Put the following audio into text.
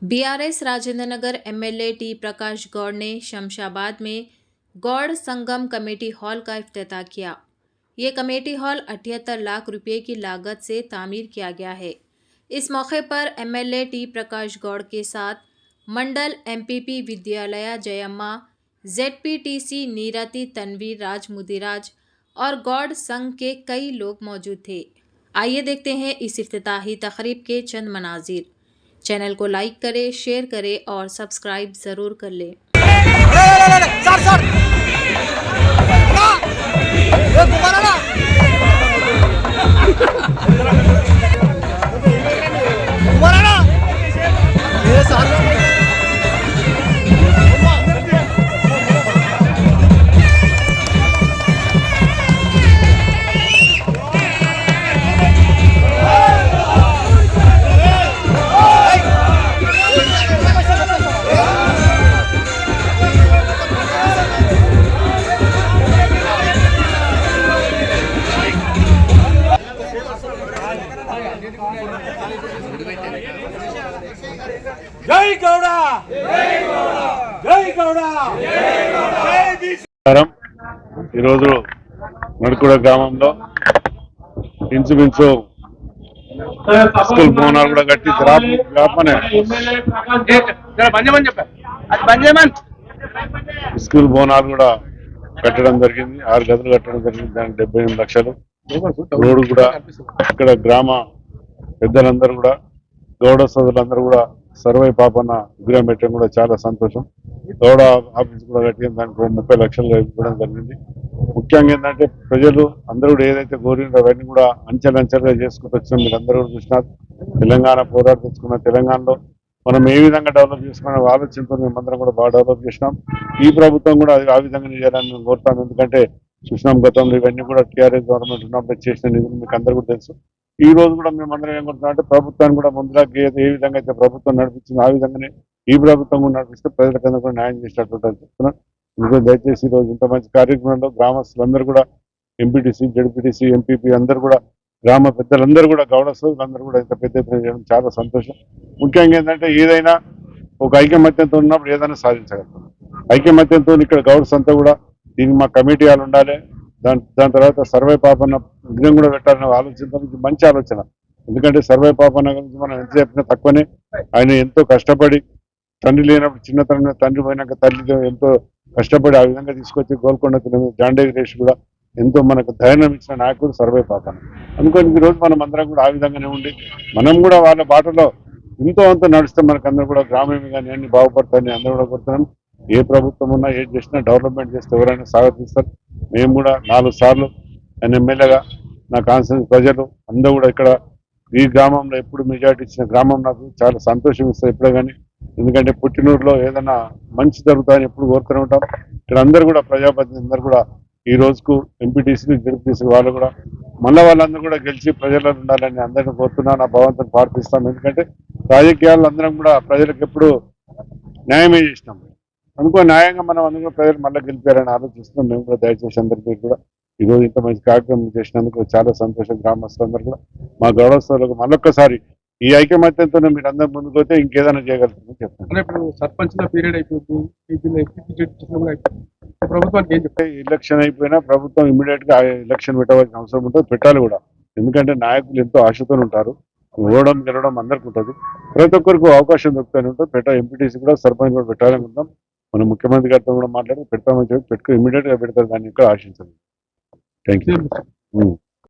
BRS Rajendra Nagar MLA T प्रकाश गौड़ ने शमशाबाद में गौड़ संगम committee hall का इफ्तिताह किया। ये कमेटी हॉल 78 लाख रुपए की लागत से तामीर किया गया है। इस मौके पर एमएलए टी प्रकाश गौड़ के साथ मंडल एमपीपी विद्यालय जयम्मा, जेडपीटीसी नीरति तनवीर राज मुदिराज और गौड़ संघ के कई लोग मौजूद थे। आइए देखते हैं इस इफ्तिताही तकरीब के चंद मनाजिर। चैनल को लाइक करें, शेयर करें और सब्सक्राइब ज़रूर कर लें। జై గౌడ జై గౌడ జై గౌడ జై బీసీ. ఈరోజు నడుకుడ గ్రామంలో ఇంచుమించు స్కూల్ భవనాలు కూడా కట్టి స్కూల్ భవనాలు కూడా కట్టడం జరిగింది. 6 గదులు కట్టడం జరిగింది. దానికి 78 లక్షలు. రోడ్డు కూడా ఇక్కడ గ్రామ పెద్దలందరూ కూడా గౌడ సోదరులందరూ కూడా సర్వే పాపన్న విగ్రహం పెట్టడం కూడా చాలా సంతోషం. గౌడ ఆఫీస్ కూడా కట్టి దానికి 30 లక్షలు ఇవ్వడం జరిగింది. ముఖ్యంగా ఏంటంటే ప్రజలు అందరూ కూడా ఏదైతే కోరినారో అవన్నీ కూడా అంచెలంచెలుగా చేసుకుంటూ వచ్చినాం. మీరు అందరూ కూడా చూసినారు. తెలంగాణ పోరాటం తెచ్చుకున్న తెలంగాణలో మనం ఏ విధంగా డెవలప్ చేసుకున్న ఆలోచనతో మేమందరం కూడా బాగా డెవలప్ చేసినాం. ఈ ప్రభుత్వం కూడా అది ఆ విధంగా చేయాలని మేము కోరుతాం. ఎందుకంటే చూసినాం గతంలో ఇవన్నీ కూడా టీఆర్ఎస్ గవర్నమెంట్ ఉన్నప్పుడు చేసిన నిధులు మీకు అందరూ కూడా తెలుసు. ఈ రోజు కూడా మేమందరం ఏం కోరుతున్నాం అంటే ప్రభుత్వాన్ని కూడా ముందుగా ఏ విధంగా అయితే ప్రభుత్వం నడిపించిందో ఆ విధంగానే ఈ ప్రభుత్వం కూడా నడిపిస్తే ప్రజలకందరూ కూడా న్యాయం చేసినట్టు చెప్తున్నాం. ఇంకో దయచేసి ఈ రోజు ఇంత మంచి కార్యక్రమంలో గ్రామస్తులందరూ కూడా ఎంపీటీసీ, జడ్పీటీసీ, ఎంపీపీ అందరూ కూడా గ్రామ పెద్దలందరూ కూడా గౌడ సోదరులందరూ కూడా ఇంత పెద్ద ఎత్తున చేయడం చాలా సంతోషం. ముఖ్యంగా ఏంటంటే ఏదైనా ఒక ఐకమత్యంతో ఉన్నప్పుడు ఏదైనా సాధించగలుగుతాం. ఐకమత్యంతో ఇక్కడ గౌడ్స్ అంతా కూడా దీనికి మా కమిటీ వాళ్ళు ఉండాలి. దాని తర్వాత సర్వే పాపన్న విగ్రహం కూడా పెట్టాలనే ఆలోచన మంచి ఆలోచన. ఎందుకంటే సర్వే పాపన్న గురించి మనం ఎంత చెప్పినా తక్కువనే. ఆయన ఎంతో కష్టపడి తండ్రి లేనప్పుడు చిన్నతనంలో తండ్రి పోయినాక తల్లి ఎంతో కష్టపడి ఆ విధంగా తీసుకొచ్చి గోల్కొండ జాండేగి రేష్ కూడా ఎంతో మనకు ధైర్యం ఇచ్చిన నాయకుడు సర్వే పాపన్న. అనుకోని ఈ రోజు మనం అందరం కూడా ఆ విధంగానే ఉండి మనం కూడా వాళ్ళ బాటలో ఎంతో అంత నడిస్తే మనకు అందరూ కూడా గ్రామీణ కానీ అన్ని బాగుపడతాయని అందరూ కూడా కోరుతున్నాం. ఏ ప్రభుత్వం ఉన్నా ఏది చేసినా డెవలప్మెంట్ చేస్తే ఎవరైనా స్వాగతిస్తారు. మేము కూడా 4 సార్లు ఆయన ఎమ్మెల్యేగా నా కాన్స్టిట్యూన్సీ ప్రజలు అందరూ కూడా ఇక్కడ ఈ గ్రామంలో ఎప్పుడు మెజార్టీ ఇచ్చిన గ్రామం నాకు చాలా సంతోషం ఇస్తుంది ఎప్పుడే కానీ. ఎందుకంటే పుట్టినూరులో ఏదైనా మంచి జరుగుతాయని ఎప్పుడు కోరుతూనే ఉంటాం. ఇక్కడ అందరూ కూడా ప్రజాప్రతినిధులు అందరూ కూడా ఈ రోజుకు ఎంపీటీసీలు, జడ్పీటీసీ వాళ్ళు కూడా మళ్ళీ వాళ్ళందరూ కూడా గెలిచి ప్రజల్లో ఉండాలని అందరినీ కోరుతున్నాను. నా భగవంతుని ప్రార్థిస్తాం. ఎందుకంటే రాజకీయాలు అందరం కూడా ప్రజలకు ఎప్పుడు న్యాయమే చేసినాం. అనుకో న్యాయంగా మనం అందరూ ప్రజలు మళ్ళీ గెలిపారని ఆలోచిస్తున్నాం. మేము కూడా దయచేసి అందరికీ కూడా ఈరోజు ఇంత మంచి కార్యక్రమం చేసినందుకు చాలా సంతోషం. గ్రామస్తులందరూ కూడా మా గౌరవస్తులకు మళ్ళొక్కసారి ఈ ఐకమత్యంతో మీరు అందరూ ముందుకు పోతే ఇంకేదైనా చేయగలుగుతుందని చెప్తాను. ఇప్పుడు సర్పంచ్ పీరియడ్ అయిపోతుంది, ప్రభుత్వానికి ఏం చెప్తాయి? ఎలక్షన్ అయిపోయినా ప్రభుత్వం ఇమీడియట్ గా ఎలక్షన్ పెట్టవలసిన అవసరం ఉంటుంది. పెట్టాలి కూడా. ఎందుకంటే నాయకులు ఎంతో ఆశతో ఉంటారు. ఓడడం గెలవడం అందరికీ ఉంటుంది. ప్రతి ఒక్కరికి అవకాశం దొరుకుతూనే ఉంటుంది. ఎంపీటీసీ కూడా సర్పంచ్ కూడా పెట్టాలనుకుంటాం. మన ముఖ్యమంత్రి గారితో కూడా మాట్లాడి పెడతామని చెప్పి ఇమీడియట్ గా పెడతారు. దాన్ని ఇంకా ఆశించాలి. Thank you.